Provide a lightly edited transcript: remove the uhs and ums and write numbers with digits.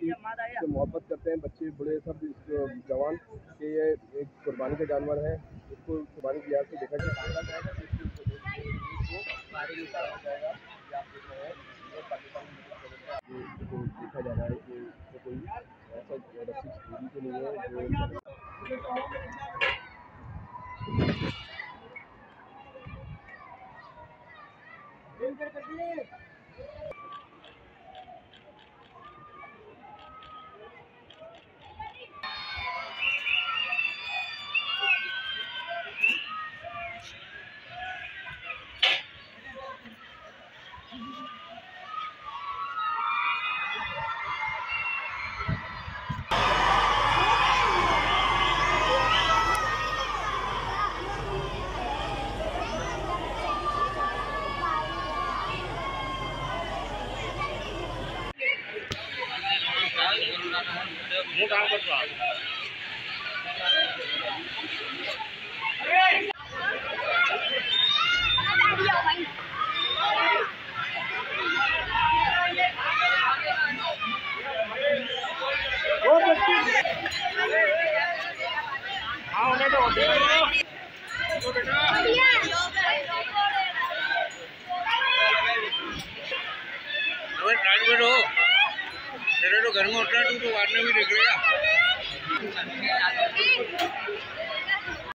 की से मोहब्बत करते हैं बच्चे बड़े सब जवान कि ये एक कुर्बानी का जानवर है। इसको कुर्बानी की याद से देखा जाएगा देखा जा रहा है कि कोई ऐसा रस्सी दूरी तो नहीं है जो હું કામ કરતો घर में उठना तू तो बाद में भी निकलेगा।